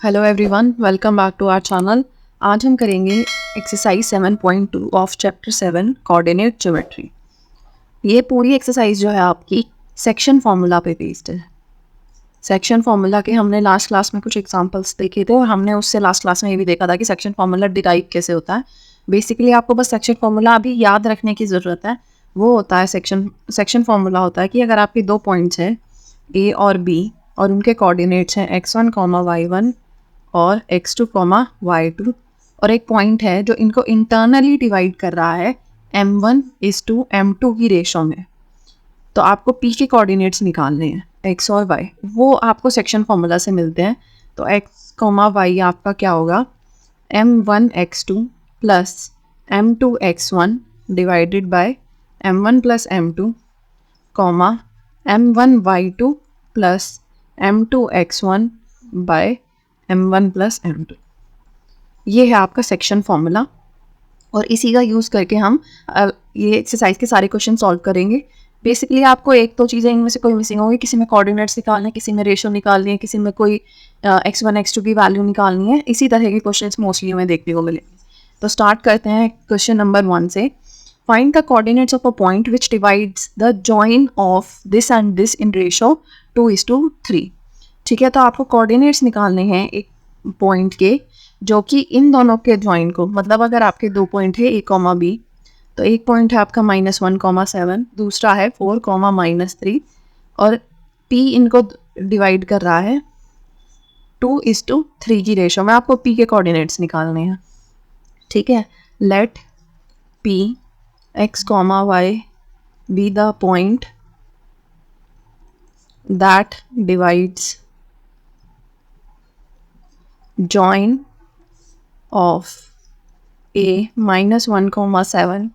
Hello everyone, welcome back to our channel. आज हम करेंगे exercise 7.2 of chapter 7 coordinate geometry. ये पूरी एक्सरसाइज जो है आपकी सेक्शन फार्मूला पे बेस्ड है। सेक्शन फार्मूला के हमने लास्ट क्लास में कुछ एग्जांपल्स देखे थे और हमने उससे लास्ट क्लास में ये भी देखा था कि सेक्शन फार्मूला डिराइव कैसे होता है। बेसिकली आपको बस सेक्शन फार्मूला अभी याद रखने की ज़रूरत है। वो होता है सेक्शन फार्मूला होता है कि अगर आपके दो पॉइंट्स हैं ए और बी और उनके कोऑर्डिनेट्स हैं x1, y1 और x2, y2 और एक पॉइंट है जो इनको इंटरनली डिवाइड कर रहा है m1:m2 की रेशो में, तो आपको p के कोऑर्डिनेट्स निकालने हैं x और y। वो आपको सेक्शन फार्मूला से मिलते हैं। तो x, y आपका क्या होगा, m1x2 plus m2x1 divided by m1 plus m2, m1y2 plus m2x1 by m1 plus m2। ये है आपका सेक्शन फार्मूला और इसी का यूज़ करके हम ये एक्सरसाइज के सारे क्वेश्चन सॉल्व करेंगे। बेसिकली आपको एक दो चीज़ें इनमें से कोई मिसिंग होगी, किसी में कोऑर्डिनेट्स निकालने हैं, किसी में रेशो निकालनी है, किसी में कोई x1 x2 की वैल्यू निकालनी है। इसी तरह के क्वेश्चंस मोस्टली हमें देखने को मिलेंगे। तो स्टार्ट करते हैं क्वेश्चन नंबर 1 से। Find the coordinates of a point which divides the join of this and this in ratio 2:3। ठीक है, तो आपको कोऑर्डिनेट्स निकालने हैं एक पॉइंट के जो कि इन दोनों के जॉइन को, मतलब अगर आपके दो पॉइंट है a, b, तो एक पॉइंट है आपका -1, 7, दूसरा है 4, -3 और p इनको डिवाइड कर रहा है 2:3 की रेशो में। आपको p के कोऑर्डिनेट्स निकालने हैं। ठीक है, let p x, y be the point that divides join of a -1, 7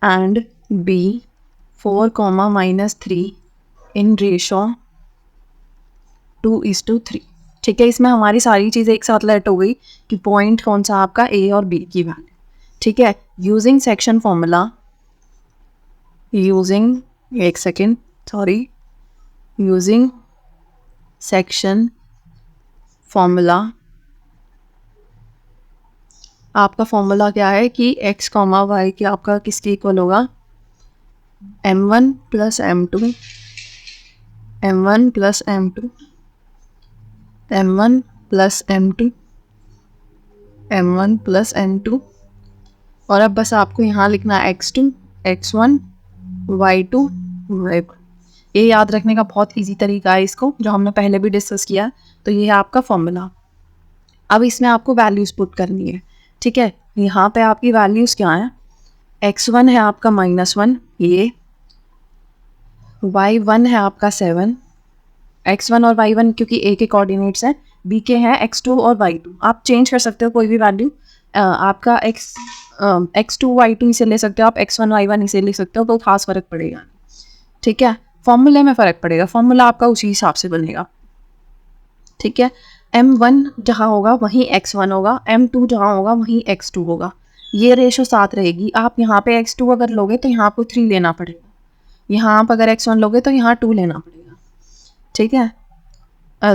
and b 4, -3 in ratio 2:3। ठीक है, इसमें हमारी सारी चीज़ें एक साथ लेट हो गई कि पॉइंट कौन सा आपका a और b की वैल्यू। ठीक है, using section formula, using section formula आपका फॉर्मूला क्या है कि x, y की आपका किसके इक्वल होगा, m1 plus m2, m1 plus m2, m1 plus m2, m1 plus m2। और अब बस आपको यहाँ लिखना है x2, x1, y2, y1। ये याद रखने का बहुत इजी तरीका है इसको, जो हमने पहले भी डिस्कस किया। तो ये है आपका फॉर्मूला। अब इसमें आपको वैल्यूज़ पुट करनी है। ठीक है, यहाँ पे आपकी वैल्यूज़ क्या हैं, x1 है आपका -1, ये y1 है आपका 7, x1 और y1 क्योंकि a के कोऑर्डिनेट्स हैं, b के हैं x2 और y2। आप चेंज कर सकते हो कोई भी वैल्यू, आपका x2 y2 इसे ले सकते हो, आप x1 y1 इसे ले सकते हो, तो खास फ़र्क पड़ेगा। ठीक है, फॉर्मूले में फ़र्क पड़ेगा, फॉर्मूला आपका उसी हिसाब से बनेगा। ठीक है, m1 जहाँ होगा वहीं x1 होगा, m2 जहाँ होगा वहीं x2 होगा। ये रेशो साथ रहेगी। आप यहाँ पे x2 अगर लोगे तो यहाँ आपको 3 लेना पड़ेगा, यहाँ आप अगर x1 लोगे तो यहाँ 2 लेना पड़ेगा। ठीक है,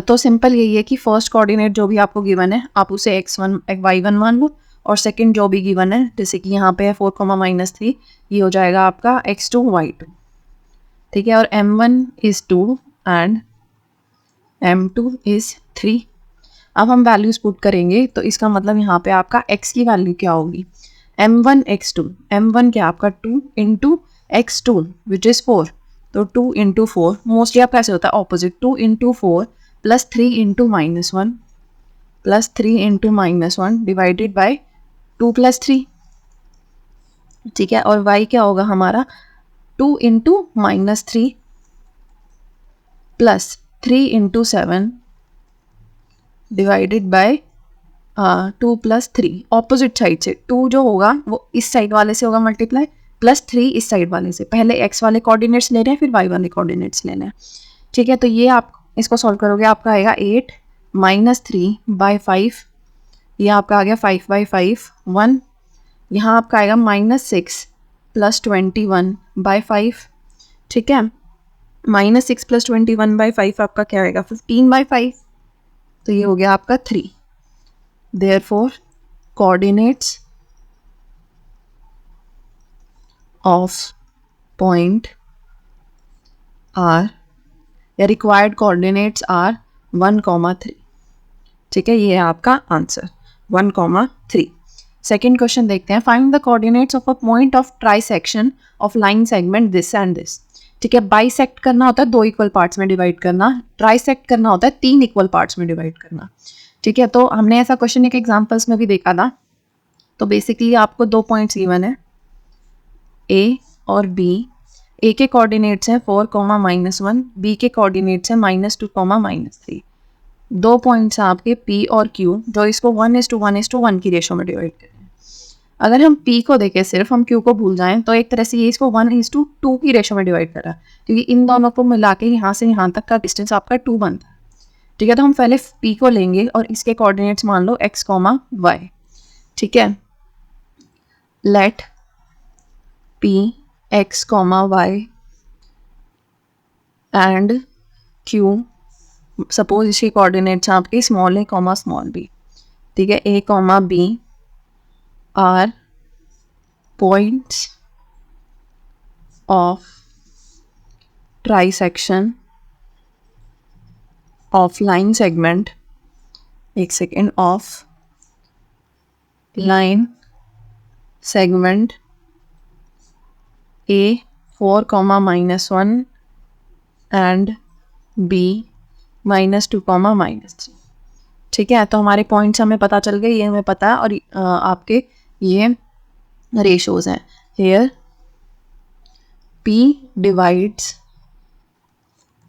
तो सिंपल यही है कि फर्स्ट कोऑर्डिनेट जो भी आपको गिवन है आप उसे x1 y1 मान लो, और सेकंड जो भी गिवन है जैसे कि यहाँ पे है 4, -3, ये हो जाएगा आपका x2 y2। ठीक है, और m1 is 2 and m2 is 3। अब हम वैल्यूज पुट करेंगे, तो इसका मतलब यहाँ पे आपका x की वैल्यू क्या होगी, m1 x2, m1 क्या आपका 2 इंटू x2 विच इज़ 4, तो 2 इंटू 4, मोस्टली आप कैसे होता है opposite, 2 into 4 plus 3 into -1 plus 3 into -1 divided by 2 plus 3। ठीक है, और y क्या होगा हमारा 2 into -3 plus 3 into 7 divided by 2 plus 3। Opposite side से 2 जो होगा वो इस साइड वाले से होगा मल्टीप्लाई, प्लस 3 इस साइड वाले से। पहले x वाले कोऑर्डिनेट्स ले रहे हैं, फिर y वाले कोऑर्डिनेट्स लेने हैं। ठीक है, तो ये आप इसको सॉल्व करोगे, आपका आएगा 8 -3/5, ये आपका आ गया 5/5 1। यहाँ आपका आएगा -6 + 21/5। ठीक है, -6 + 21/5 आपका क्या आएगा 15/5, तो ये हो गया आपका 3। Therefore coordinates of point R या रिक्वायर्ड कोऑर्डिनेट्स आर 1,3। ठीक है, ये है आपका आंसर 1,3। सेकेंड क्वेश्चन देखते हैं, find the coordinates of a point of trisection of line segment this and this. ठीक है, बाइसेक्ट करना होता है 2 इक्वल पार्ट्स में डिवाइड करना, ट्राइसेक्ट करना होता है 3 इक्वल पार्ट्स में डिवाइड करना। ठीक है, तो हमने ऐसा क्वेश्चन एक एग्जाम्पल्स में भी देखा था। तो बेसिकली आपको 2 पॉइंट्स गिवन है, ए और बी। ए के कोऑर्डिनेट्स हैं 4,-1, बी के कोऑर्डिनेट्स हैं -2,-3। 2 पॉइंट्स हैं आपके पी और क्यू, जो इसको 1:1:1 की रेशो में डिवाइड करें। अगर हम P को देखें सिर्फ, हम Q को भूल जाएं, तो एक तरह से ये इसको 1:2 की रेशो में डिवाइड कर रहा है, क्योंकि इन दोनों को मिला के यहाँ से यहाँ तक का डिस्टेंस आपका 2 बनता है। ठीक है, तो हम पहले P को लेंगे और इसके कोऑर्डिनेट्स मान लो x, y। ठीक है, let P x, y and Q, suppose इसके कोऑर्डिनेट्स आपके स्मॉल a, स्मॉल b। ठीक है, a, b are points of trisection of line segment, एक second, of line segment A 4,-1 and B -2,-3। ठीक है, तो हमारे पॉइंट्स हमें पता चल गए, ये हमें पता है, और आपके ये रेशोज हैं। Here P divides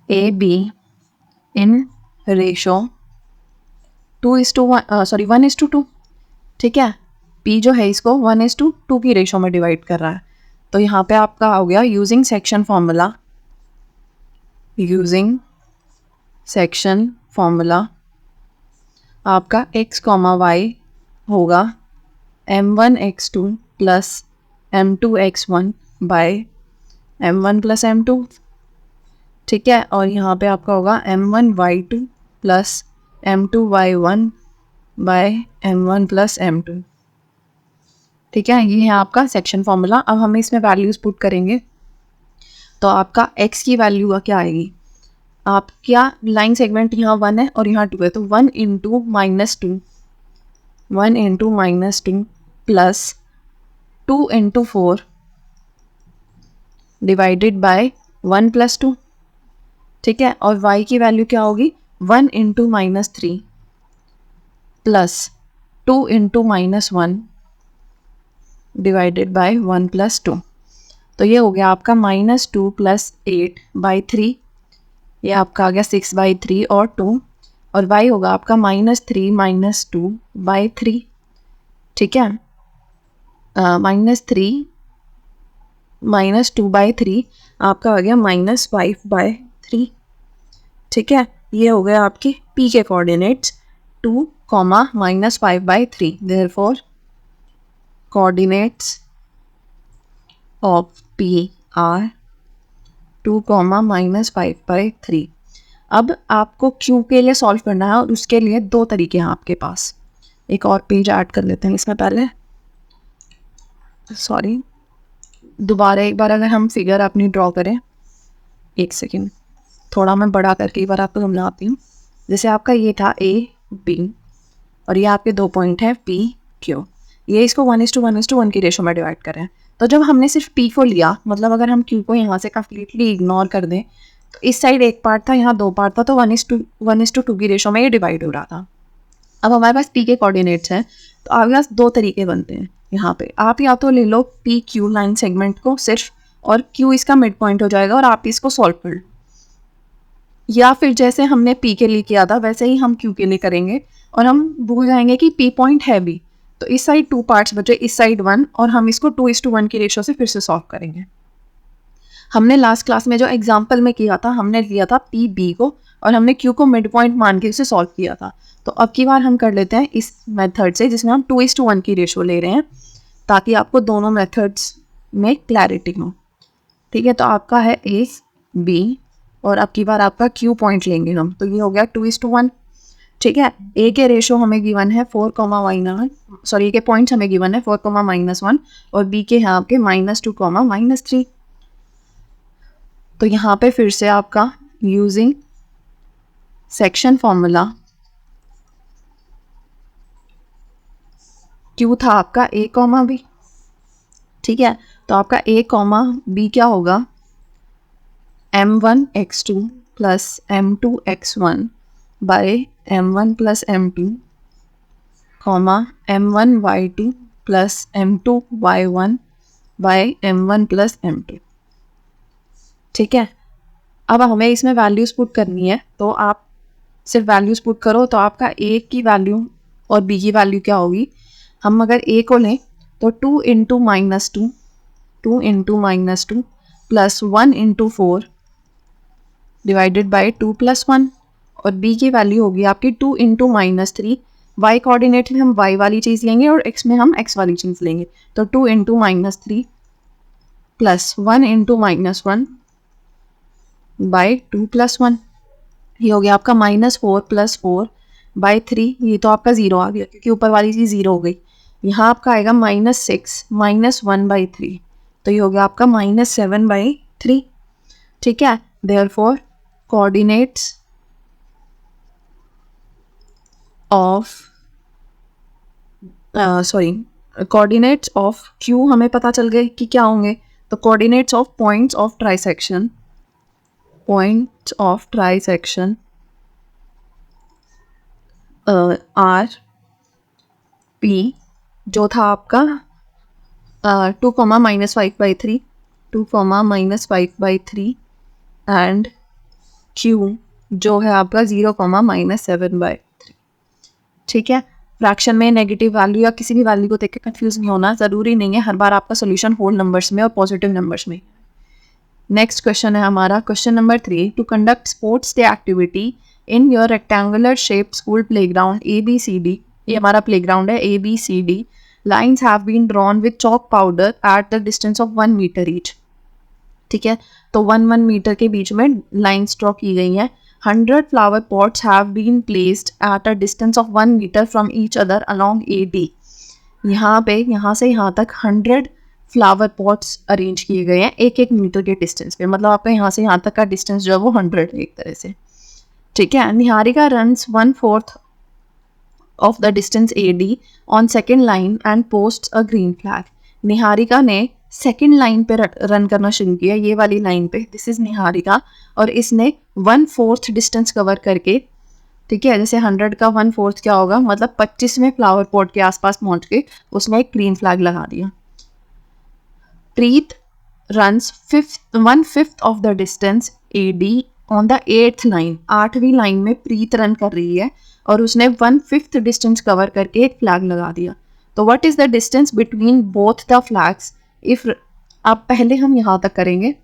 AB in ratio 1:2। ठीक है, P जो है इसको 1:2 की रेशो में डिवाइड कर रहा है। तो यहाँ पे आपका हो गया यूजिंग सेक्शन फॉर्मूला आपका x, y होगा m1x2 plus m2x1 by m1 plus m2। ठीक है, और यहाँ पे आपका होगा m1y2 plus m2y1 by m1 plus m2। ठीक है, ये है आपका सेक्शन फॉर्मूला। अब हम इसमें वैल्यूज पुट करेंगे, तो आपका x की वैल्यू क्या आएगी, आप क्या लाइन सेगमेंट यहाँ 1 है और यहाँ 2 है, तो 1 × -2 प्लस 2 × 4 डिवाइडेड बाय 1 + 2। ठीक है, और y की वैल्यू क्या होगी, 1 × -3 प्लस 2 × -1 डिवाइडेड बाय 1 + 2। तो ये हो गया आपका -2 + 8/3, ये आपका आ गया 6/3 और 2, और y होगा आपका -3 - 2/3। ठीक है, -3 - 2/3 आपका आ गया -5/3। ठीक है, ये हो गया आपके P के coordinates 2, -5/3। Therefore coordinates of P are 2, -5/3। अब आपको Q के लिए सॉल्व करना है, और उसके लिए 2 तरीके हैं आपके पास। एक और पेज ऐड कर लेते हैं इसमें पहले, सॉरी, दोबारा एक बार अगर हम फिगर अपनी ड्रॉ करें, एक सेकेंड, थोड़ा मैं बड़ा करके एक बार आपको समझाती हूँ। जैसे आपका ये था A, B, और ये आपके 2 पॉइंट हैं P, Q। ये इसको 1:1:1 की रेशो में डिवाइड करें। तो जब हमने सिर्फ P को लिया, मतलब अगर हम Q को यहाँ से कंप्लीटली इग्नोर कर दें, तो इस साइड 1 पार्ट था, यहाँ 2 पार्ट था, तो 1:2 की रेशो में ये डिवाइड हो रहा था। अब हमारे पास P के कोऑर्डिनेट्स हैं, तो आपके पास 2 तरीके बनते हैं। यहाँ पे आप या तो ले लो PQ लाइन सेगमेंट को सिर्फ, और Q इसका मिड पॉइंट हो जाएगा, और आप इसको सॉल्व कर लो, या फिर जैसे हमने P के लिए किया था वैसे ही हम Q के लिए करेंगे, और हम भूल जाएंगे कि P पॉइंट है भी। तो इस साइड 2 पार्ट्स बचे, इस साइड 1, और हम इसको 2:1 की रेशो से फिर से सॉल्व करेंगे। हमने लास्ट क्लास में जो एग्जाम्पल में किया था, हमने लिया था PB को, और हमने Q को मिड पॉइंट मान के उसे सॉल्व किया था। तो अब की बार हम कर लेते हैं इस मेथड से, जिसमें हम 2:1 की रेशो ले रहे हैं, ताकि आपको दोनों मेथड्स में क्लैरिटी हो। ठीक है, तो आपका है A, B, और अब की बार आपका Q पॉइंट लेंगे हम, तो ये हो गया 2:1। ठीक है। ए के रेशो हमें गिवन है 4, सॉरी ए के पॉइंट्स हमें गिवन है 4, -1 और बी के हैं आपके -2, -3। तो यहाँ पे फिर से आपका यूजिंग सेक्शन फॉर्मूला क्यू था आपका ए कॉमा बी, ठीक है। तो आपका ए कॉमा बी क्या होगा, m1x2 plus m2x1 by m1 plus m2 comma m1y2 plus m2y1 by m1 plus m2, ठीक है। अब हमें इसमें वैल्यूज पुट करनी है, तो आप सिर्फ वैल्यूज पुट करो तो आपका ए की वैल्यू और बी की वैल्यू क्या होगी। हम अगर ए को लें तो 2 into -2 plus 1 into 4 divided by 2 + 1 और बी की वैल्यू होगी आपकी 2 इंटू -3। वाई कोऑर्डिनेट में हम वाई वाली चीज़ लेंगे और एक्स में हम एक्स वाली चीज़ लेंगे। तो 2 इंटू -3 प्लस 1 इंटू -1 बाई 2 + 1, ये हो गया आपका -4 + 4 बाई 3। ये तो आपका 0 आ गया क्योंकि ऊपर वाली चीज़ 0 हो गई। यहाँ आपका आएगा -6 -1/3, तो ये हो गया आपका -7/3, ठीक है। Therefore coordinates of coordinates of Q हमें पता चल गए कि क्या होंगे। तो coordinates of points of trisection R P जो था आपका 2, -5/3 2, -5/3 एंड क्यू जो है आपका 0, -7/3, ठीक है। फ्रैक्शन में नेगेटिव वैल्यू या किसी भी वैल्यू को देख के कंफ्यूज नहीं होना, ज़रूरी नहीं है हर बार आपका सोल्यूशन होल नंबर्स में और पॉजिटिव नंबर्स में। नेक्स्ट क्वेश्चन है हमारा question number 3, to conduct sports day activity in your rectangular shape school playground ABCD, ये हमारा प्लेग्राउंड है ABCD, lines have been drawn with chalk powder at the distance of 1 metre each, ठीक है। तो 1 metre के बीच में लाइन्स ड्रॉ की गई हैं। 100 flower pots have been placed at a distance of 1 metre from each other along AD, यहाँ पे यहाँ से यहाँ तक 100 फ्लावर पॉट्स अरेंज किए गए हैं 1-1 मीटर के डिस्टेंस पे, मतलब आपका यहाँ से यहाँ तक का डिस्टेंस जो है वो 100 है एक तरह से, ठीक है। Niharika runs 1/4 of the distance AD on second line and post a green flag, Niharika ने सेकेंड लाइन पे रन करना शुरू किया, ये वाली लाइन पे, दिस इज निहारिका, और इसने 1/4 डिस्टेंस कवर करके, ठीक है, जैसे 100 का 1/4 क्या होगा, मतलब 25वें फ्लावर पॉट के आसपास पहुंच के उसने एक ग्रीन फ्लैग लगा दिया। Preet runs 1/5 of the distance AD on the 8th line, 8वीं लाइन में प्रीत रन कर रही है और उसने 1/5 डिस्टेंस कवर करके एक फ्लैग लगा दिया। तो what is the distance between both the flags if, अब पहले हम यहाँ तक करेंगे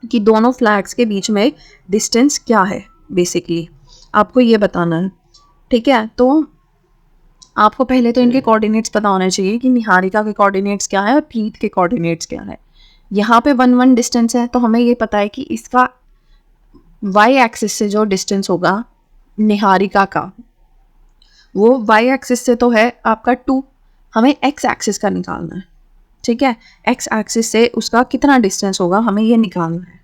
कि दोनों फ्लैग्स के बीच में डिस्टेंस क्या है, बेसिकली आपको ये बताना है, ठीक है। तो आपको पहले तो इनके कोऑर्डिनेट्स पता होने चाहिए कि निहारिका के कोऑर्डिनेट्स क्या है और प्रीत के कोऑर्डिनेट्स क्या है। यहाँ पे 1-1 डिस्टेंस है, तो हमें ये पता है कि इसका वाई एक्सिस से जो डिस्टेंस होगा निहारिका का, वो वाई एक्सिस से तो है आपका 2, हमें एक्स एक्सिस का निकालना है, ठीक है। एक्स एक्सिस से उसका कितना डिस्टेंस होगा हमें ये निकालना है,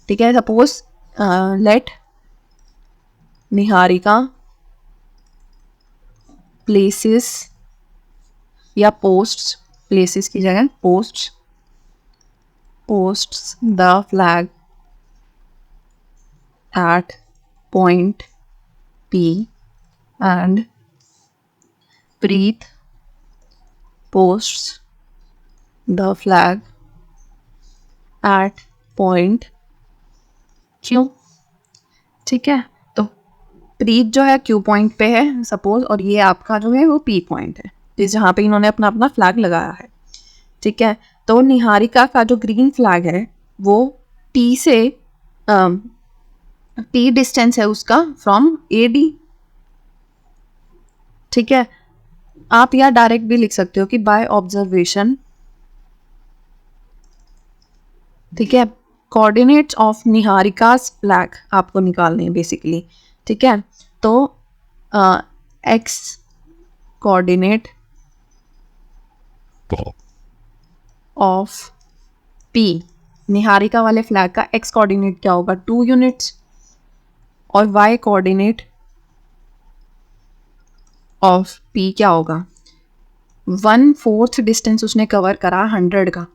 ठीक है। सपोज लेट निहारिका प्लेसेस या पोस्ट्स, प्लेसेस की जगह posts the flag at point P and Preet posts the flag at point Q, ठीक है। तो प्रीत जो है Q पॉइंट पे है सपोज, और ये आपका जो है वो P पॉइंट है, जिस जहाँ पे इन्होंने अपना अपना फ्लैग लगाया है, ठीक है। तो निहारिका का जो ग्रीन फ्लैग है वो P से P डिस्टेंस है उसका फ्रॉम AD, ठीक है। आप यहाँ डायरेक्ट भी लिख सकते हो कि बाय ऑब्जर्वेशन, ठीक है, कोऑर्डिनेट्स ऑफ निहारिकास फ्लैग आपको निकालने हैं बेसिकली, ठीक है। तो x coordinate of P, Niharika वाले फ्लैग का एक्स कोऑर्डिनेट क्या होगा 2 यूनिट्स, और वाई कोऑर्डिनेट ऑफ पी क्या होगा 1/4 डिस्टेंस उसने कवर करा 100 का,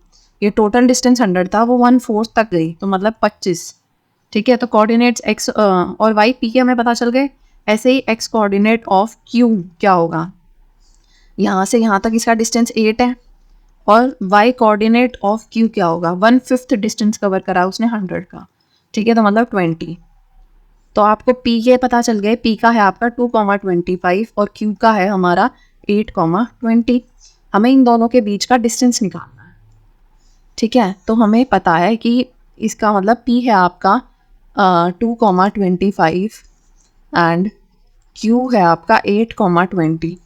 ये टोटल डिस्टेंस 100 था, वो 1/4 तक गई, तो मतलब 25। ठीक है, तो कोऑर्डिनेट्स एक्स और वाई पी के हमें पता चल गए। ऐसे ही एक्स कोऑर्डिनेट ऑफ क्यू क्या होगा, यहाँ से यहाँ तक इसका डिस्टेंस 8 है, और वाई कोऑर्डिनेट ऑफ क्यू क्या होगा 1/5 डिस्टेंस कवर करा उसने 100 का। ठीक है, तो मतलब 20। तो आपको पी के पता चल गए, पी का है आपका 2,25 और क्यू का है हमारा 8,20। हमें इन दोनों के बीच का डिस्टेंस निकालना है। ठीक है, तो हमें पता है कि इसका मतलब पी है आपका 2,25 एंड क्यू है आपका 8,20।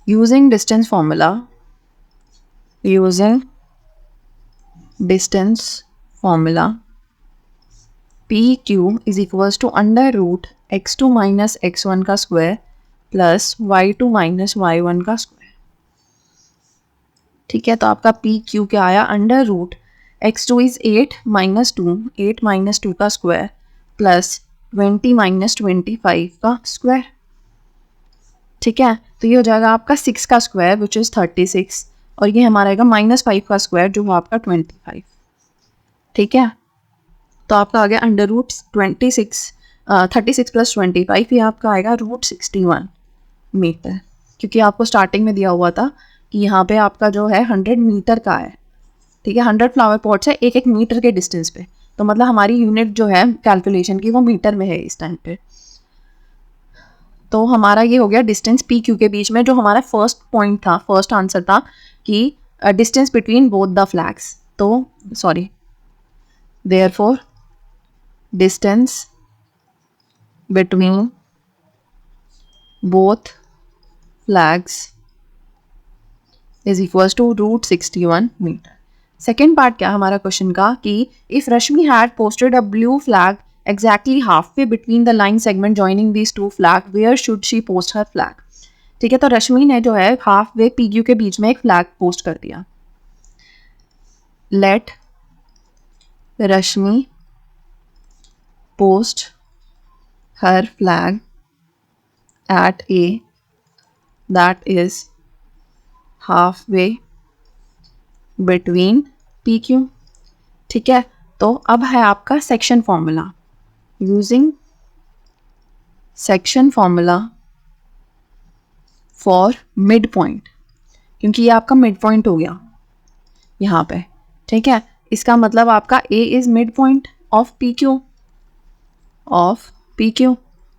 Using distance formula PQ is equals to under root x2 minus x1 का square plus y2 minus y1 का स्क्वायर। ठीक है, तो आपका PQ क्या आया, under root x2 is 8 minus 2, 8 minus 2 का स्क्वायर प्लस 20 minus 25 का स्क्वायर। ठीक है, तो ये हो जाएगा आपका 6 का स्क्वायर विच इज़ 36, और ये हमारा आएगा -5 का स्क्वायर जो है आपका 25। ठीक है, तो आपका आ गया अंडर रूट 36 प्लस 25, ये आपका आएगा √61 मीटर, क्योंकि आपको स्टार्टिंग में दिया हुआ था कि यहाँ पे आपका जो है 100 मीटर का है। ठीक है, 100 फ्लावर पॉट्स है 1-1 मीटर के डिस्टेंस पे, तो मतलब हमारी यूनिट जो है कैलकुलेशन की वो मीटर में है इस टाइम पे। तो हमारा ये हो गया डिस्टेंस पी क्यू के बीच में, जो हमारा फर्स्ट पॉइंट था, फर्स्ट आंसर था कि distance between both the flags. तो sorry, therefore distance between both flags is equals to √61 metre. Second part क्या हमारा क्वेश्चन का कि if Rashmi had posted a blue flag exactly halfway between the line segment joining these two flag, where should she post her flag? ठीक है, तो रश्मि ने जो है हाफ वे PQ के बीच में एक फ्लैग पोस्ट कर दिया। Let Rashmi post her flag at A that is halfway between PQ। ठीक है, तो अब है आपका section formula. Using section formula for mid point, क्योंकि ये आपका मिड पॉइंट हो गया यहाँ पे। ठीक है, इसका मतलब आपका A is mid point of PQ।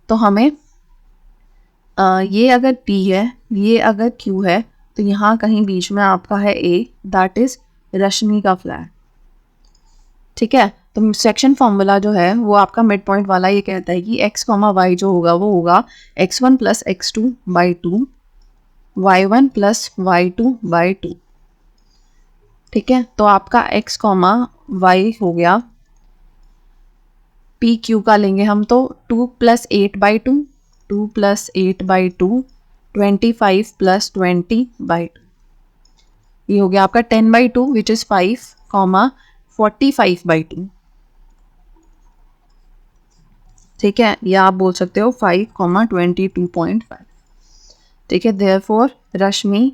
तो हमें ये अगर P है, ये अगर Q है, तो यहाँ कहीं बीच में आपका है A, दैट इज रश्मि का फ्लैग। ठीक है, तो सेक्शन फॉर्मूला जो है वो आपका मिड पॉइंट वाला ये कहता है कि x, y जो होगा वो होगा x1 + x2/2, y1 + y2/2। ठीक है, तो आपका x, y हो गया, PQ का लेंगे हम तो 2 + 8/2, 2 + 8/2, 25 + 20/2, ये हो गया आपका 10/2 विच इज़ 5, 45/2। ठीक है, या आप बोल सकते हो 5, 22.5। ठीक है, देयरफॉर रश्मि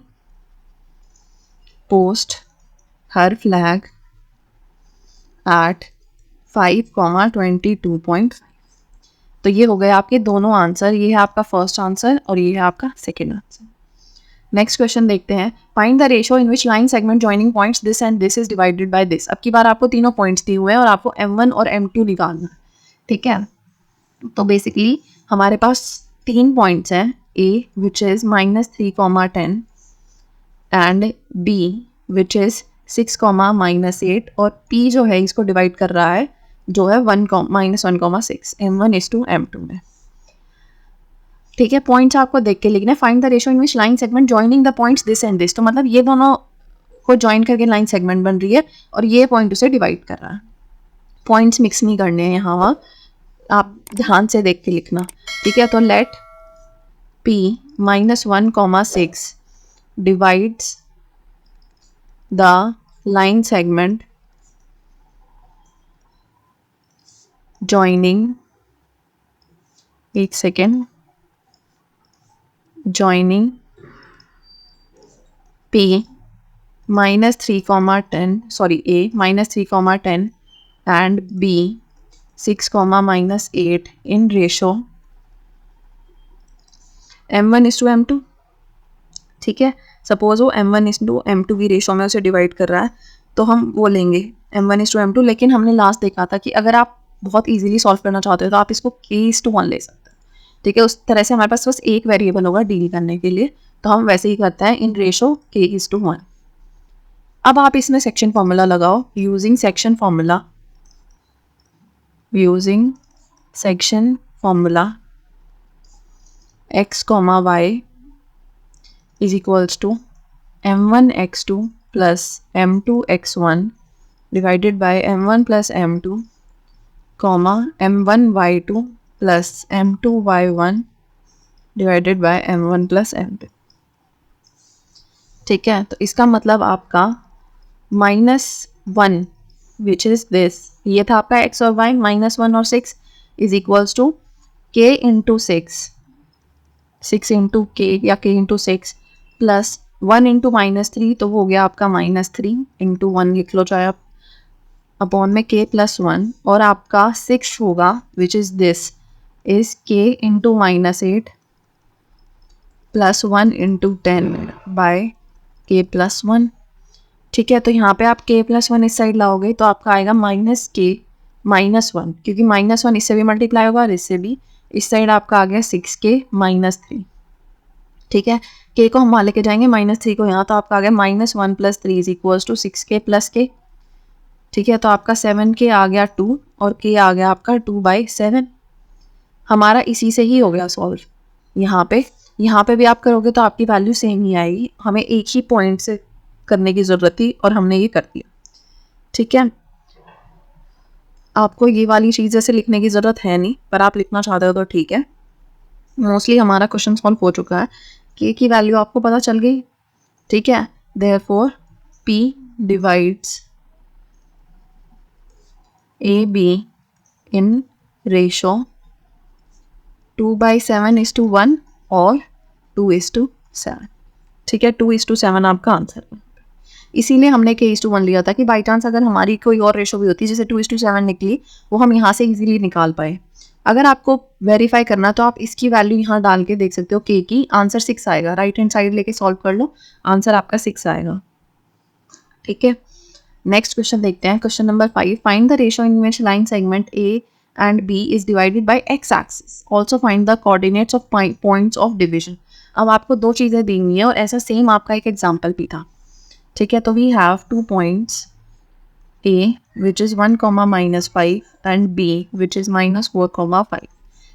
पोस्ट हर फ्लैग एट 5, 22.5। तो ये हो गए आपके दोनों आंसर, ये है आपका फर्स्ट आंसर और ये है आपका सेकेंड आंसर। नेक्स्ट क्वेश्चन देखते हैं, find the ratio in which line segment joining points this and this is divided by this. अब की बार आपको तीनों पॉइंट्स दिए हुए हैं और आपको M1 और M2 निकालना है। ठीक है, तो बेसिकली हमारे पास 3 पॉइंट्स हैं, A which is -3, 10 and B which is 6, -8, और P जो है इसको डिवाइड कर रहा है जो है -1, 6, M1:M2 में। ठीक है, पॉइंट्स आपको देख के लिखना है। Find the ratio in which line segment joining the points this and this, तो मतलब ये दोनों को ज्वाइन करके लाइन सेगमेंट बन रही है और ये पॉइंट उसे डिवाइड कर रहा है। पॉइंट्स मिक्स नहीं करने हैं यहाँ वहाँ, आप ध्यान से देख के लिखना। ठीक है, तो let P minus 1,6 divides the line segment joining, एक second, joining P minus 3,10, sorry, A minus 3,10 and B 6, minus 8 in ratio m1:m2. ठीक है, सपोज वो m1:m2 की रेशो में उसे डिवाइड कर रहा है, तो हम वो लेंगे m1:m2। लेकिन हमने लास्ट देखा था कि अगर आप बहुत इजीली सॉल्व करना चाहते हो तो आप इसको k:1 ले सकते हैं। ठीक है, उस तरह से हमारे पास बस एक वेरिएबल होगा डील करने के लिए, तो हम वैसे ही करते हैं इन रेशो k:1। अब आप इसमें सेक्शन फॉर्मूला लगाओ। Using section formula x, y is equals to m1x2 plus m2x1 divided by m1 plus m2, m1y2 plus m2y1 divided by m1 plus m2। ठीक है, तो इसका मतलब आपका -1 विच इज दिस, ये था आपका x और y, -1 और 6 is equals to k into 6 into k या k इंटू 6 प्लस 1 इंटू -3, तो वो हो गया आपका -3 इंटू 1 लिख लो चाहे आप, अपॉन में k प्लस 1, और आपका 6 होगा which is this is k into -8 plus 1 into 10 by k plus 1। ठीक है, तो यहाँ पे आप k प्लस 1 इस साइड लाओगे तो आपका आएगा -k -1, क्योंकि -1 इससे भी मल्टीप्लाई होगा और इससे भी। इस साइड आपका आ गया 6k -3। ठीक है, k को हम वहाँ लेके जाएंगे -3 को यहाँ, तो आपका आ गया -1 + 3 is equals to 6k + k। ठीक है, तो आपका 7k आ गया 2 और k आ गया आपका 2/7। हमारा इसी से ही हो गया सॉल्व। यहाँ पे भी आप करोगे तो आपकी वैल्यू सेम ही आएगी। हमें एक ही पॉइंट से करने की ज़रूरत थी और हमने ये कर दिया। ठीक है, आपको ये वाली चीज़ जैसे लिखने की ज़रूरत है नहीं, पर आप लिखना चाहते हो तो ठीक है। मोस्टली हमारा क्वेश्चन सॉल्व हो चुका है, k की वैल्यू आपको पता चल गई। ठीक है, therefore P divides AB in ratio 2/7:1 और 2:7। ठीक है, 2:7 आपका आंसर है। इसीलिए हमने k:1 लिया था कि बाई चांस अगर हमारी कोई और रेशो भी होती जैसे 2:7 निकली, वो हम यहाँ से इजीली निकाल पाए। अगर आपको वेरीफाई करना तो आप इसकी वैल्यू यहाँ डाल के देख सकते हो, k की आंसर 6 आएगा। राइट हैंड साइड लेके सॉल्व कर लो, आंसर आपका 6 आएगा। ठीक है, नेक्स्ट क्वेश्चन देखते हैं। Question number 5, find the ratio in which line segment A and B is divided by x axis. Also find the coordinates of points of division. अब आपको दो चीज़ें दी हुई है और ऐसा सेम आपका एक एग्जाम्पल भी था। ठीक है, तो we have 2 points A which is 1, -5 and B which is -4, 5।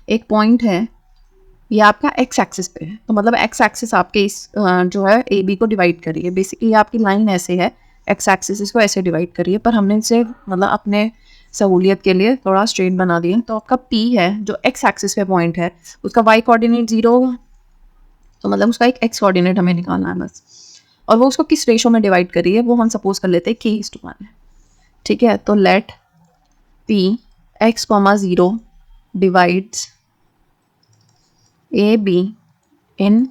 एक पॉइंट है, ये आपका x एक्सिस पे है, तो मतलब x एक्सिस आपके इस जो है AB को डिवाइड करिए। बेसिकली आपकी लाइन ऐसे है, x एक्सिस इसको ऐसे डिवाइड करिए, पर हमने इसे मतलब अपने सहूलियत के लिए थोड़ा स्ट्रेट बना दिया। तो आपका P है जो x एक्सिस पे पॉइंट है, उसका y कोऑर्डिनेट 0 होगा, तो मतलब उसका एक x कोऑर्डिनेट हमें निकालना है बस। और वो उसको किस रेशो में डिवाइड करिए, वो हम सपोज कर लेते हैं k:1 है। ठीक है, तो let P x, 0 divides AB in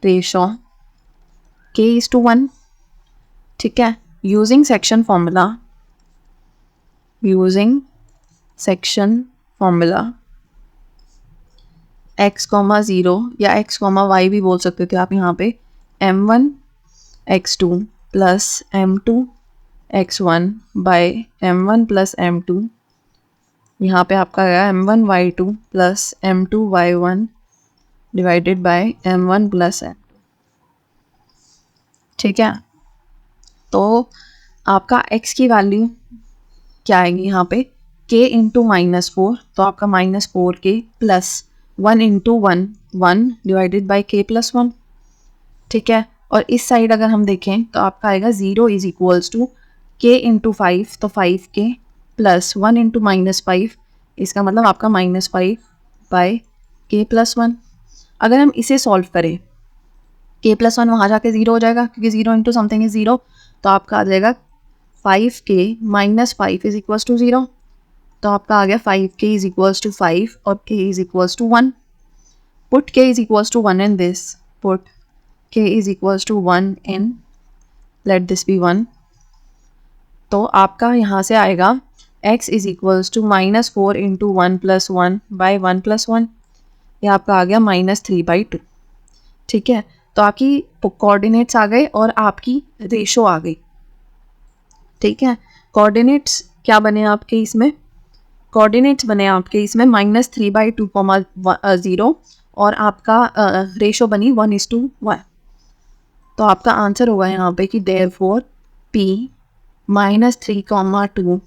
ratio k:1। ठीक है, यूजिंग सेक्शन फॉर्मूला x, 0 या x, y भी बोल सकते थे आप यहाँ पे, m1x2 plus m2x1 by m1 plus m2। यहाँ पे आपका आया m1y2 plus m2y1 divided by m1 plus m2। ठीक है, तो आपका x की वैल्यू क्या आएगी यहाँ पे, k इंटू -4, तो आपका -4k plus 1 into 1 divided by k plus 1। ठीक है, और इस साइड अगर हम देखें तो आपका आएगा 0 is equals to k into 5, तो 5k प्लस 1 इंटू -5, इसका मतलब आपका -5 बाई k प्लस 1। अगर हम इसे सॉल्व करें, k+1 वहाँ जाके 0 हो जाएगा क्योंकि 0 इंटू समथिंग इज 0, तो आपका आ जाएगा 5k - 5 इज इक्वल्स टू 0। तो आपका आ गया 5k इज इक्वल्स टू 5 और k is equals to 1। Put k is equals to 1 in this, put k is equals to 1 in, let this be 1। तो आपका यहाँ से आएगा x is equals to -4 into 1 + 1 by 1 + 1, ये आपका आ गया -3/2। ठीक है, तो आपकी कोऑर्डिनेट्स आ गए और आपकी रेशो आ गई। ठीक है, कोऑर्डिनेट्स क्या बने आपके इसमें, कोऑर्डिनेट्स बने आपके इसमें -3/2, 0 और आपका रेशो बनी 1:1। तो आपका आंसर होगा यहाँ पे कि therefore p -3/2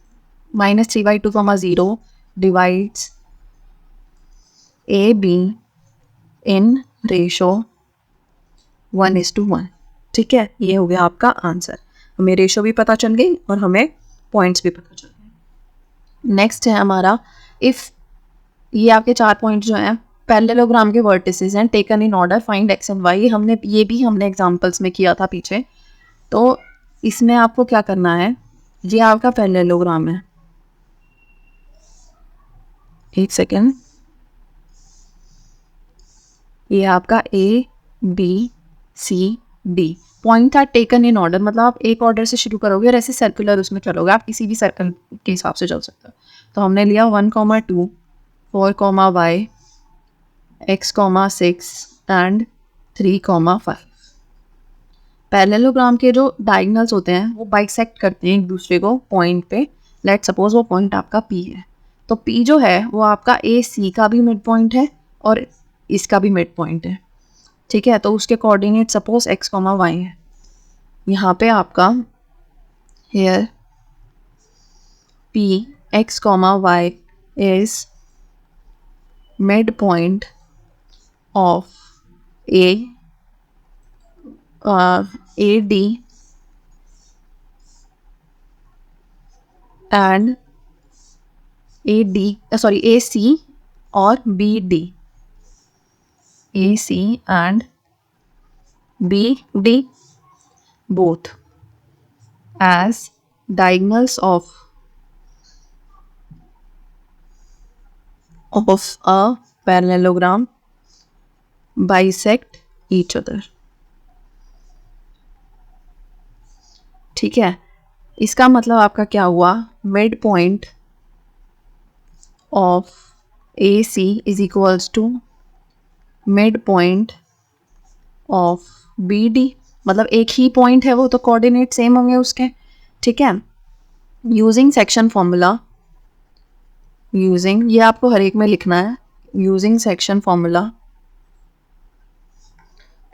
-3/2, 0 divides AB in ratio 1:1। ठीक है, ये हो गया आपका आंसर। हमें रेशो भी पता चल गई और हमें पॉइंट्स भी पता चल गए। नेक्स्ट है हमारा इफ़, ये आपके 4 पॉइंट जो हैं पैरेललोग्राम के वर्टिसेस हैं taken in order find x and y। ये भी हमने एग्जांपल्स में किया था पीछे। तो इसमें आपको क्या करना है, ये आपका पैरेललोग्राम है, एक सेकेंड, ये आपका ABCD पॉइंट था टेकन इन ऑर्डर, मतलब आप एक ऑर्डर से शुरू करोगे और ऐसे सर्कुलर उसमें चलोगे, आप किसी भी सर्कल के हिसाब से चल सकते हो। तो हमने लिया 1, 2, 4, y, x, 6 एंड 3, 5। पैरेललोग्राम के जो डायगोनल्स होते हैं वो बाइसेक्ट करते हैं एक दूसरे को पॉइंट पे। लेट सपोज वो पॉइंट आपका P है, तो P जो है वो आपका AC का भी मिड पॉइंट है और इसका भी मिड पॉइंट है। ठीक है, तो उसके कोऑर्डिनेट सपोज x, y है। यहाँ पे आपका here P x, y is mid point of AD and AC और BD, AC and BD both as diagonals of a parallelogram bisect each other। ठीक है, इसका मतलब आपका क्या हुआ, mid point of AC is equals to mid point of BD, मतलब एक ही पॉइंट है वो, तो कोऑर्डिनेट सेम होंगे उसके। ठीक है, यूजिंग सेक्शन फॉर्मूला, यूजिंग, ये आपको हर एक में लिखना है, using section formula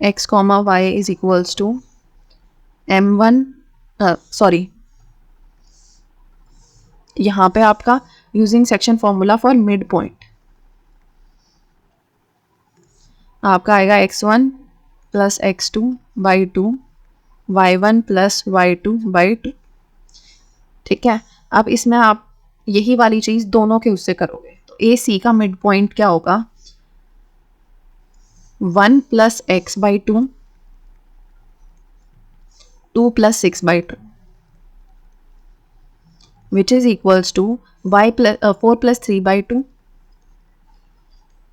x, y is equals to m1, sorry, यहाँ पे आपका using section formula for mid point आपका आएगा x1 + x2/2 y1 + y2/2। ठीक है, अब इसमें आप यही वाली चीज दोनों के उससे करोगे, तो AC का मिड पॉइंट क्या होगा, 1 + x/2, 2 + 6/2 which is equals to 4 + 3/2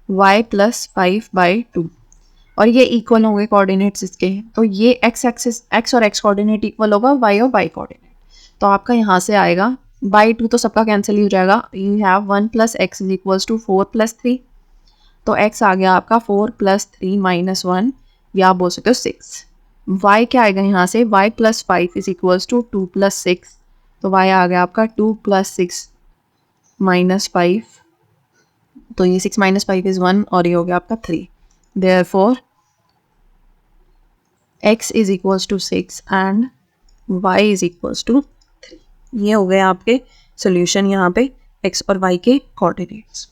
y + 5/2, और ये इक्वल होंगे कोऑर्डिनेट्स इसके। तो ये x एक्सिस, x और x कोऑर्डिनेट इक्वल होगा y और y कोऑर्डिनेट। तो आपका यहाँ से आएगा /2, तो सबका कैंसिल ही हो जाएगा। You have 1 + x is equals to 4 + 3, तो x आ गया आपका 4 + 3 - 1, या आप बोल सकते हो 6। y क्या आएगा यहाँ से, y + 5 इज इक्वल्स टू 2 + 6, तो y आ गया आपका 2 + 6 - 5, तो ये 6 - 5 इज 1 और ये हो गया आपका 3। Therefore x is equals to 6 and y is equals to 3। ये हो गए आपके सोल्यूशन यहाँ पे x और y के कोऑर्डिनेट्स।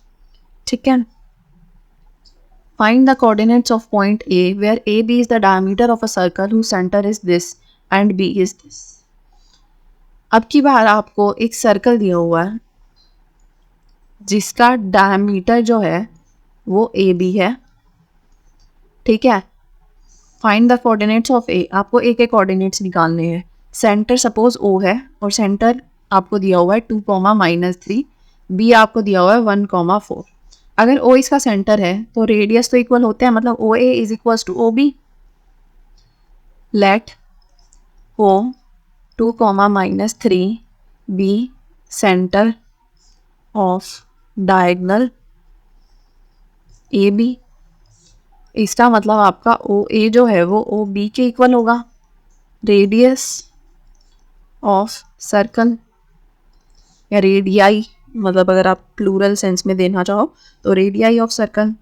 ठीक है, find the coordinates of point A where AB is the diameter of a circle whose centre is this and B is this. अब की बार आपको एक सर्कल दिया हुआ है जिसका डायमीटर जो है वो AB है ठीक है, फाइंड द कोऑर्डिनेट्स ऑफ ए, आपको ए के कोऑर्डिनेट्स निकालने हैं। सेंटर सपोज ओ है और सेंटर आपको दिया हुआ है 2, -3, बी आपको दिया हुआ है 1, 4। अगर ओ इसका सेंटर है तो रेडियस तो इक्वल होते हैं, मतलब O A is equal to O B. Let O 2, -3 B centre of diagonal A B. इसका मतलब आपका ओ ए जो है वो ओ बी के इक्वल होगा। रेडियस ऑफ सर्कल या रेडियाई, मतलब अगर आप प्लूरल सेंस में देना चाहो तो रेडियाई ऑफ सर्कल।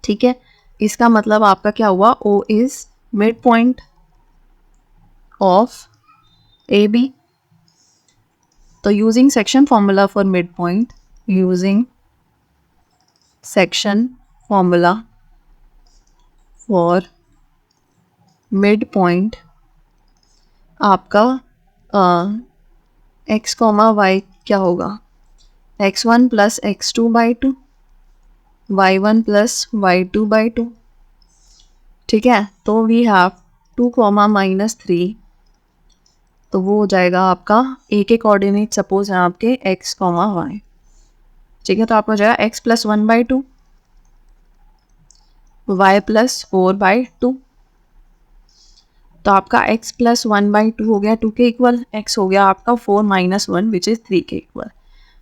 ठीक है, इसका मतलब आपका क्या हुआ, O is mid point of A B. तो using section formula for mid point, using section formula for mid point, आपका एक्स कॉमा वाई क्या होगा, x1 + x2/2, y1 + y2/2। ठीक है, तो वी हैव 2, -3, तो वो हो जाएगा आपका ए के कोऑर्डिनेट सपोज है आपके x, y। ठीक है, तो आपको हो जाएगा x + 1/2, y + 4/2। तो आपका x + 1/2 हो गया 2 के इक्वल, x हो गया आपका 4 - 1 विच इज़ 3 के इक्वल।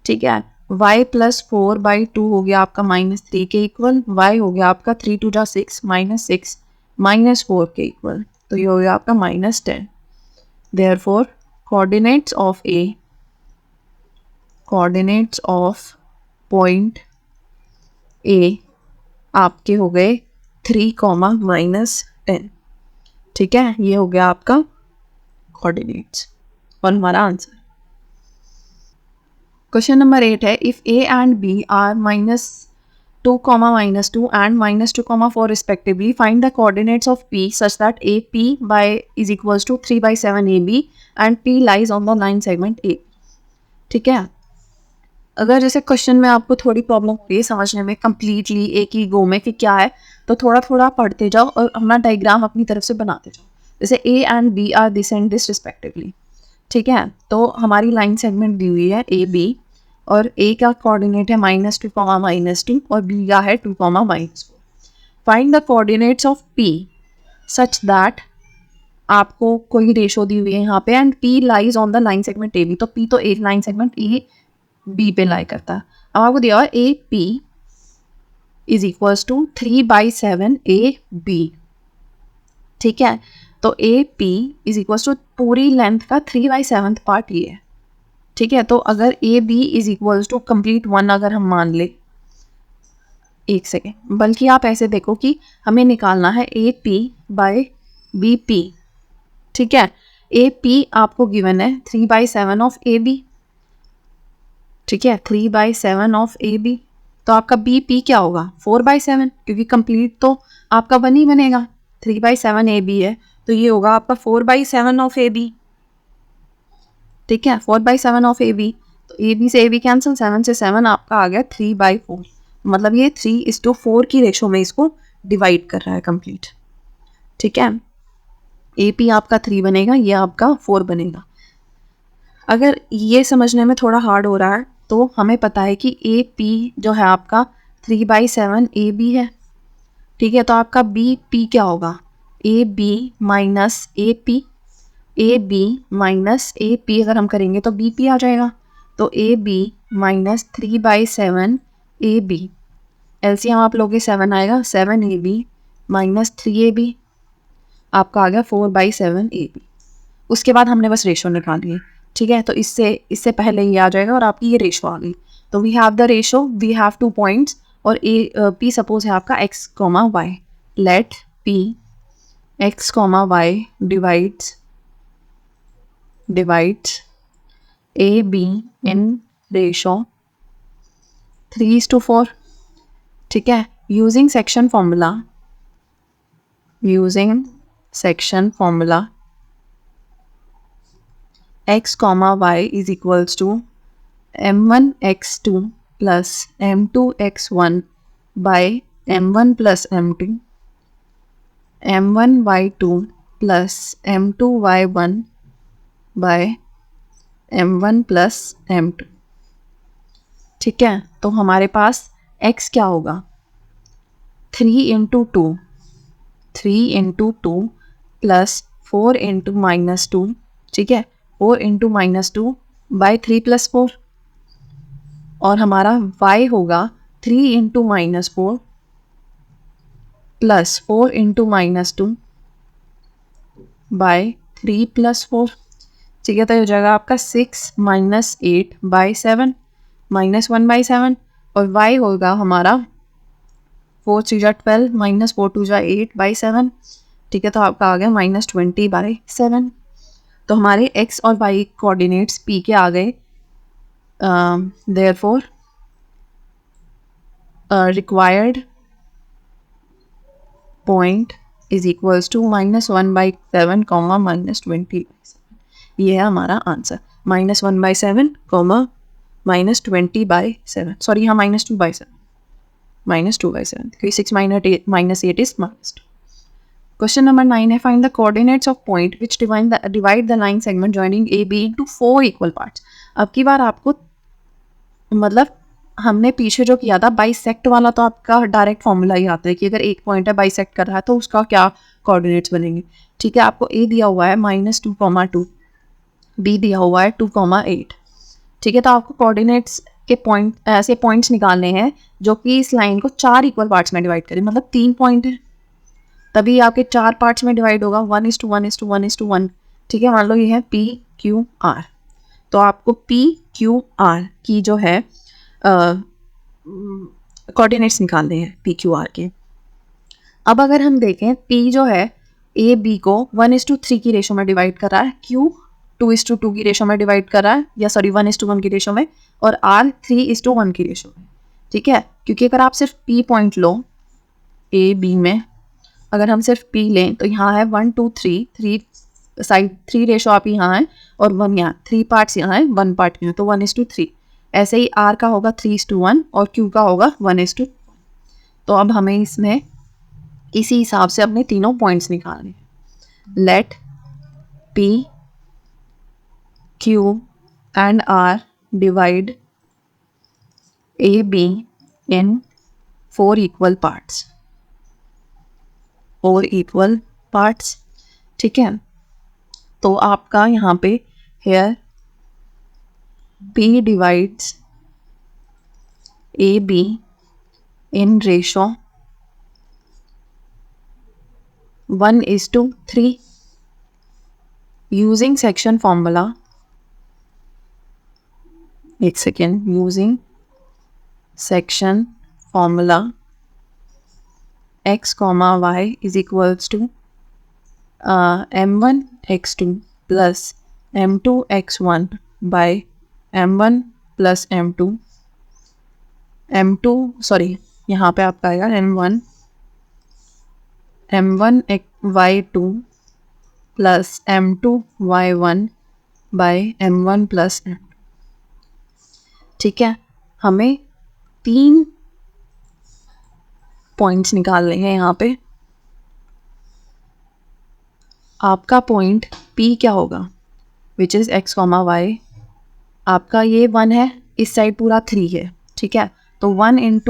ठीक है, y + 4/2 हो गया आपका -3 के इक्वल, y हो गया आपका 3 × 2 = 6 -6 -4 के इक्वल, तो ये हो गया आपका -10। Therefore coordinates of point A आपके हो गए 3, -10। ठीक है, ये हो गया आपका कोऑर्डिनेट्स और हमारा आंसर। क्वेश्चन नंबर 8 है, if A and B are -2, -2 and -2, 4 respectively, find the coordinates of P such that AP is equals to 3/7 AB and P lies on the line segment A। ठीक है, अगर जैसे question में आपको थोड़ी problem हो रही है समझने में कंप्लीटली एक ही गो में कि क्या है, तो थोड़ा थोड़ा पढ़ते जाओ और अपना डायग्राम अपनी तरफ से बनाते जाओ। जैसे A and B are this and this respectively. ठीक है, तो हमारी लाइन सेगमेंट दी हुई है ए बी, और ए का कोऑर्डिनेट है -2, -2 और बी का है 2, -4। Find the coordinates of P such that, आपको कोई रेशो दी हुई है यहाँ पे, and P lies on the line segment A B. तो पी तो एक लाइन सेगमेंट ए बी पे लाई करता है। अब आपको दिया हुआ A P is equals to 3/7 A B. ठीक है, तो A P is equals to पूरी लेंथ का 3/7 पार्ट ये है। ठीक है, तो अगर A B is equals to complete 1 अगर हम मान ले, एक सेकेंड, बल्कि आप ऐसे देखो कि हमें निकालना है A P by B P. ठीक है, ए पी आपको गिवन है 3/7 ऑफ ए बी। ठीक है, 3/7 ऑफ ए बी, तो आपका बी पी क्या होगा 4/7, क्योंकि कंप्लीट तो आपका 1 ही बनेगा। 3/7 ए बी है तो ये होगा आपका 4/7 ऑफ ए बी। ठीक है, 4/7 ऑफ ए बी, तो ए बी से ए बी कैंसिल, 7 से 7 आपका आ गया 3/4, मतलब ये 3:4 की रेशो में इसको डिवाइड कर रहा है कंप्लीट। ठीक है, ए पी आपका 3 बनेगा, ये आपका 4 बनेगा। अगर ये समझने में थोड़ा हार्ड हो रहा है तो हमें पता है कि ए पी जो है आपका 3/7 ए बी है। ठीक है, तो आपका बी पी क्या होगा, A B minus A P, A B minus A P अगर हम करेंगे तो बी पी आ जाएगा। तो A B minus 3/7 A B, LCM आप लोगे 7 आएगा, 7 A B minus 3 A B, आपका आ गया 4/7 ए बी। उसके बाद हमने बस रेशो निकाली है। ठीक है, तो इससे पहले ये आ जाएगा और आपकी ये रेशो आ गई। तो we have the ratio, we have 2 points, और ए पी सपोज है आपका x, y। Let P x, y divides A B in ratio 3:4। ठीक है, using section formula x, y is equals to m1x2 plus m2x1 by m1 plus m2 m1y2 plus m2y1 by m1 plus m2। ठीक है, तो हमारे पास x क्या होगा, 3 into two plus 4 into -2। ठीक है, 4 इंटू -2 बाई 3 + 4। और हमारा y होगा 3 इंटू -4 प्लस 4 इंटू -2 बाय 3 + 4। ठीक है, तो ये हो जाएगा आपका 6 - 8/7 -1/7। और y होगा हमारा 4 3 जा 12 -4 2 जा 8/7। ठीक है, तो आपका आ गया -20/7। तो हमारे x और y कोऑर्डिनेट्स p के आ गए। Therefore required point is equals to -1/7, -20/7। ये है हमारा आंसर, -1/7, -20/7। सॉरी, हाँ, -2/7, -2/7, क्योंकि 6 - 8 इज -2। क्वेश्चन नंबर 9 है, find the coordinates of point which divide the line segment joining A B into 4 equal parts. अब की बार आपको, मतलब हमने पीछे जो किया था बाइसेक्ट वाला, तो आपका डायरेक्ट फॉर्मूला ही आता है कि अगर एक पॉइंट है बाइसेक्ट कर रहा है तो उसका क्या कोऑर्डिनेट्स बनेंगे। ठीक है, आपको ए दिया हुआ है -2, बी दिया हुआ है 2, 8। ठीक है, तो आपको कोऑर्डिनेट्स के पॉइंट, ऐसे पॉइंट्स निकालने हैं जो कि इस लाइन को 4 इक्वल पार्ट्स में डिवाइड करें। मतलब 3 पॉइंट है, तभी आपके 4 पार्ट्स में डिवाइड होगा, 1:1:1:1। ठीक है, मान लो ये है PQR। तो आपको PQR की जो है कोऑर्डिनेट्स निकालने हैं PQR के। अब अगर हम देखें, P जो है ए बी को 1:3 की रेशो में डिवाइड कर रहा है, Q 2:2 की रेशो में डिवाइड कर रहा है, या सॉरी 1:1 की रेशो में, और R 3:1 की रेशो में। ठीक है, क्योंकि अगर आप सिर्फ P पॉइंट लो ए बी में, अगर हम सिर्फ P लें तो यहाँ है 1 2 3, 3 साइड 3 रेशो आप यहाँ है, और 1 यहाँ, 3 पार्ट्स यहाँ है, 1 पार्ट यहाँ, तो 1:3। ऐसे ही R का होगा 3:1 और Q का होगा 1:1। तो अब हमें इसमें इसी हिसाब से अपने तीनों पॉइंट्स निकालने हैं। Let P, Q and R divide AB in 4 equal parts। 4 equal parts। ठीक है, तो आपका यहाँ पे here P divides AB in ratio 1:3 using section formula। एक second, using section formula x, y is equals to m1 x2 plus m2 x1 by m1 plus m2। m2 sorry, यहाँ पे आपका आएगा m1 y2 plus m2 y1 by m1 plus m2। ठीक है, हमें 3 points निकालने हैं यहाँ पे। आपका पॉइंट P क्या होगा, विच इज़ x, y। आपका ये 1 है, इस साइड पूरा 3 है। ठीक है, तो 1 ×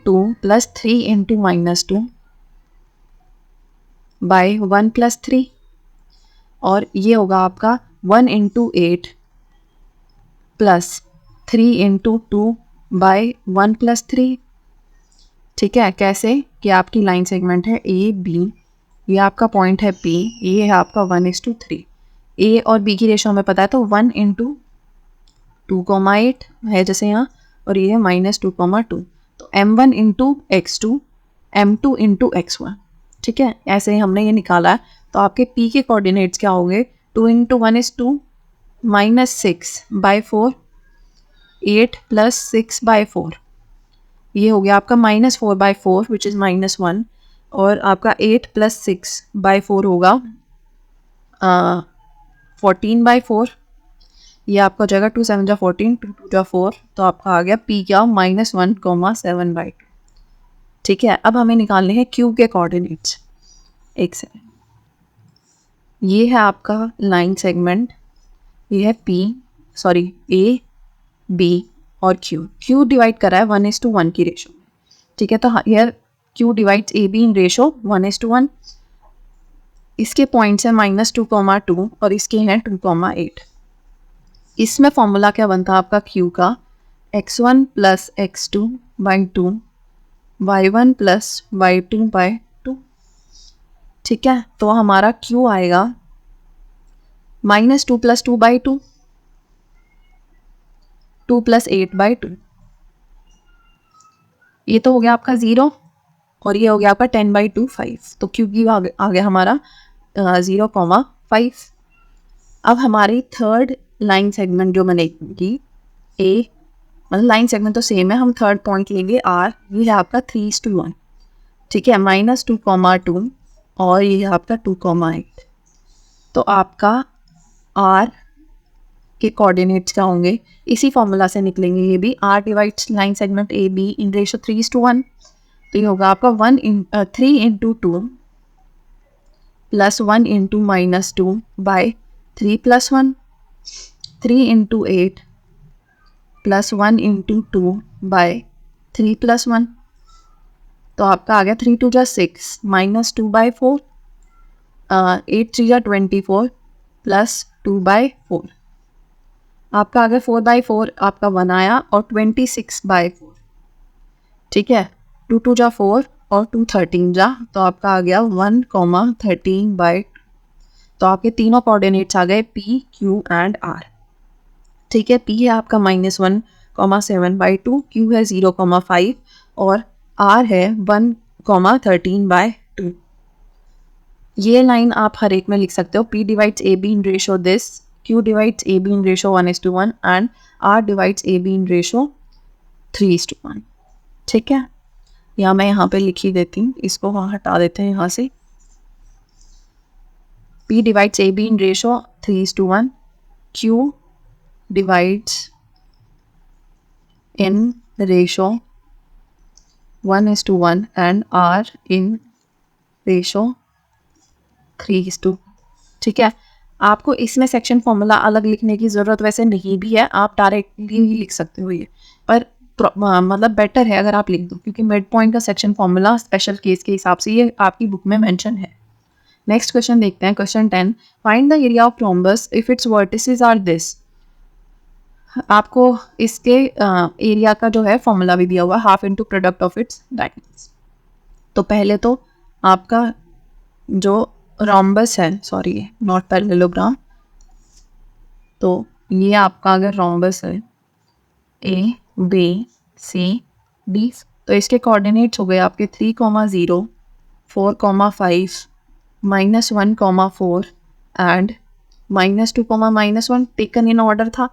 2 प्लस 3 × -2 बाय 1 + 3। और ये होगा आपका 1 × 8 प्लस 3 × 2 बाय 1 + 3। ठीक है, कैसे कि आपकी लाइन सेगमेंट है ए बी, ये आपका पॉइंट है P, ये है आपका 1:3। ए और बी की रेशो हमें पता है, तो 1 × 2,8 है जैसे यहाँ, और ये है -2,2। तो m1 × x2, m2 × x1। ठीक है, ऐसे ही हमने ये निकाला है। तो आपके P के कोऑर्डिनेट्स क्या होंगे, 2 × 1 is 2, -6/4, 8 + 6/4। ये हो गया आपका -4/4 विच इज़ -1, और आपका 8 + 6/4 होगा 14/4। ये आपका हो जाएगा 2 7 14, 2 2 4। तो आपका आ गया P क्या, -1, 7/2। ठीक है, अब हमें निकालने हैं क्यू के कोऑर्डिनेट्स। एक सेकेंड, ये है आपका लाइन सेगमेंट, ये है ए बी और क्यू डिवाइड कर रहा है 1:1 की रेशो में। ठीक है, तो here Q divides A B in ratio 1:1। इसके पॉइंट्स है -2, और इसके हैं 2,8। इसमें फॉर्मूला क्या बनता है आपका क्यू का, x1 + x2/2 y1 + y2/2। ठीक है, तो हमारा क्यू आएगा -2 + 2/2, 2 + 8/2। ये तो हो गया आपका 0, और ये हो गया आपका 10/2 5। तो क्यू की आ गया हमारा 0,5। अब हमारी थर्ड लाइन सेगमेंट जो बनेगी ए, मतलब लाइन सेगमेंट तो सेम है, हम थर्ड पॉइंट लेंगे आर। ये है आपका 3:1। ठीक है, -2,2 और ये है आपका 2,8। तो आपका आर के कोऑर्डिनेट्स क्या होंगे, इसी फॉर्मूला से निकलेंगे ये भी। R divides line segment A B in ratio 3:1। तो ये होगा आपका 3 × 2 + 1 × -2/3 + 1, 3 × 8 + 1 × 2/3 + 1। तो आपका आ गया 3 × 2 = 6 -2/4, 8 × 3 = 24 + 2/4। आपका आ गया 4/4, आपका 1 आया, और 26/4। ठीक है, 2 × 2 = 4 और 2 13 जा, तो आपका आ गया 1,13/2। तो आपके तीनों कोऑर्डिनेट्स आ गए P, Q एंड R। ठीक है, P है आपका -1,7/2, Q है 0,5 और R है 1,13/2। ये लाइन आप हर एक में लिख सकते हो। P divides AB in ratio this, Q divides AB in ratio 1:1 and R divides AB in ratio 3:1। ठीक है, या मैं यहाँ पे लिख ही देती हूँ, इसको वहाँ हटा देते हैं यहाँ से। P divides AB in ratio 3:1, Q divides in ratio 1:1 and R in ratio 3:2। ठीक है, आपको इसमें सेक्शन फॉर्मूला अलग लिखने की ज़रूरत वैसे नहीं भी है, आप डायरेक्टली ही लिख सकते हो ये, पर मतलब बेटर है अगर आप लिख दो, क्योंकि मिड पॉइंट का सेक्शन फॉर्मूला स्पेशल केस के हिसाब से ये आपकी बुक में मेंशन है। नेक्स्ट क्वेश्चन देखते हैं, question 10, find the area of rhombus if its vertices are this. आपको इसके एरिया का जो है फॉर्मूला भी दिया हुआ है, half into product of its diagonals. तो पहले तो आपका जो रोम्बस है, सॉरी नॉट पैरेललोग्राम, तो ये आपका अगर रोम्बस है ए बी सी डी, तो इसके कोऑर्डिनेट्स हो गए आपके 3,0 4,5 -1,4 एंड -2, -1 टेकन इन ऑर्डर था।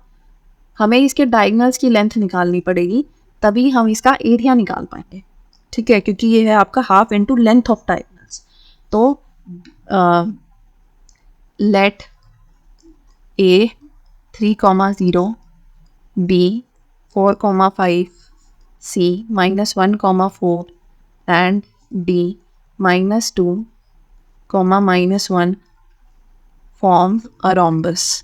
हमें इसके डायगोनल्स की लेंथ निकालनी पड़ेगी, तभी हम इसका एरिया निकाल पाएंगे। ठीक है, क्योंकि ये है आपका half into length of diagonals. तो let A 3,0 B 4,5 C -1,4 and D -2, -1 form a rhombus.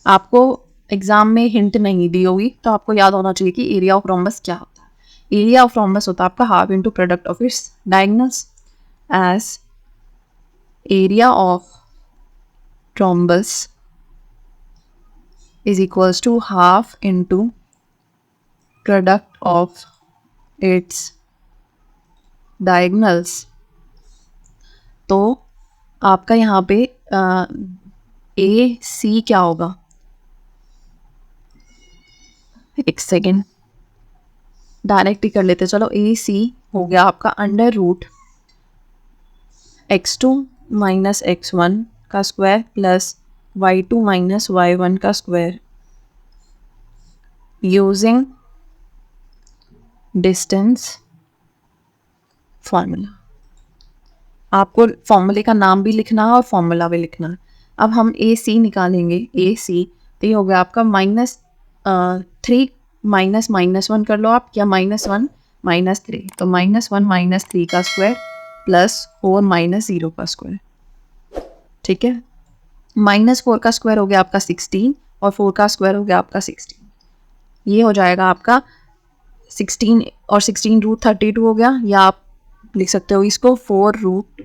आपको एग्जाम में हिंट नहीं दी होगी, तो आपको याद होना चाहिए कि एरिया ऑफ रोम्बस क्या होता है। एरिया ऑफ रोम्बस होता है आपका half into product of its diagonals, as area of rhombus is equals to half into product of its diagonals. तो आपका यहाँ पे ए सी क्या होगा, एक सेकेंड डायरेक्ट ही कर लेते, चलो ए सी हो गया आपका √x2 - x1 का स्क्वायर प्लस y2 - y1 का स्क्वायर यूजिंग डिस्टेंस फॉर्मूला। आपको फॉर्मूले का नाम भी लिखना है और फॉर्मूला भी लिखना है। अब हम ए सी निकालेंगे, ए सी तो ये हो गया आपका -3 -1 कर लो आप, या -1 -3, तो -1 - 3 का स्क्वायर प्लस 4 - 0 का स्क्वायर। ठीक है, -4 का स्क्वायर हो गया आपका 16 और 4 का स्क्वायर हो गया आपका 16। ये हो जाएगा आपका 16 और 16 रूट 32 हो गया, या आप लिख सकते हो इसको 4 रूट।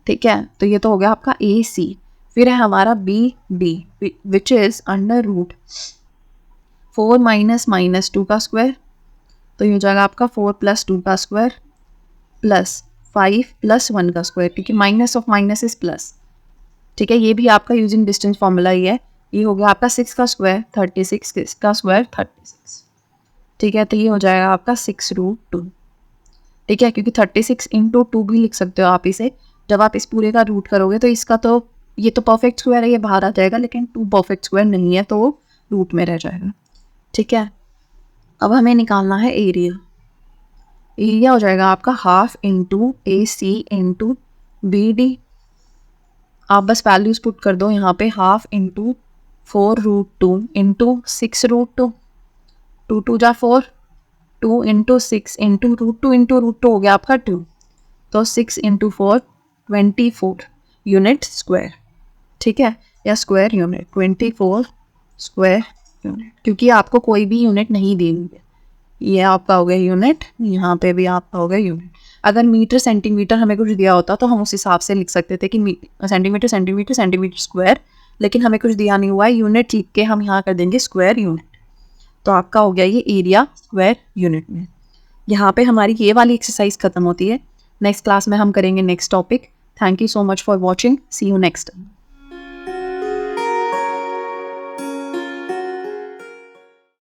ठीक है, तो ये तो हो गया आपका ए सी। फिर है हमारा B D, which is under root 4 - -2 का स्क्वायर, तो ये हो जाएगा आपका 4 + 2 का स्क्वायर प्लस 5 + 1 का स्क्वायर, क्योंकि minus of minus is plus. ठीक है, ये भी आपका यूजिंग डिस्टेंस फॉर्मूला ही है। ये हो गया आपका 6 का स्क्वायर 36 का स्क्वायर 36। ठीक है, तो ये हो जाएगा आपका 6√2। ठीक है, क्योंकि 36 × 2 भी लिख सकते हो आप इसे। जब आप इस पूरे का रूट करोगे तो इसका तो ये तो परफेक्ट स्क्वायर है, ये बाहर आ जाएगा, लेकिन 2 परफेक्ट स्क्वायर नहीं है तो वो रूट में रह जाएगा। ठीक है, अब हमें निकालना है एरिया। एरिया हो जाएगा आपका ½ × AC × BD। आप बस वैल्यूज पुट कर दो यहाँ पे, ½ × 4√2 × 6√2, 2 2 जा 4, 2 × 6 × √2 हो गया आपका 2, तो 6 × 4 24 यूनिट स्क्वायर। ठीक है, या स्क्वायर यूनिट 24 स्क्वायर यूनिट, क्योंकि आपको कोई भी यूनिट नहीं दी हुई है। ये आपका हो गया यूनिट, यहाँ पे भी आपका हो गया यूनिट। अगर मीटर सेंटीमीटर हमें कुछ दिया होता तो हम उस हिसाब से लिख सकते थे कि सेंटीमीटर सेंटीमीटर सेंटीमीटर स्क्वायर, लेकिन हमें कुछ दिया नहीं हुआ है, यूनिट लिख के हम यहाँ कर देंगे स्क्वायर यूनिट। तो आपका हो गया ये एरिया स्क्वायर यूनिट में। यहाँ पे हमारी ये वाली एक्सरसाइज खत्म होती है। नेक्स्ट क्लास में हम करेंगे next topic. Thank you so much for watching, see you next time.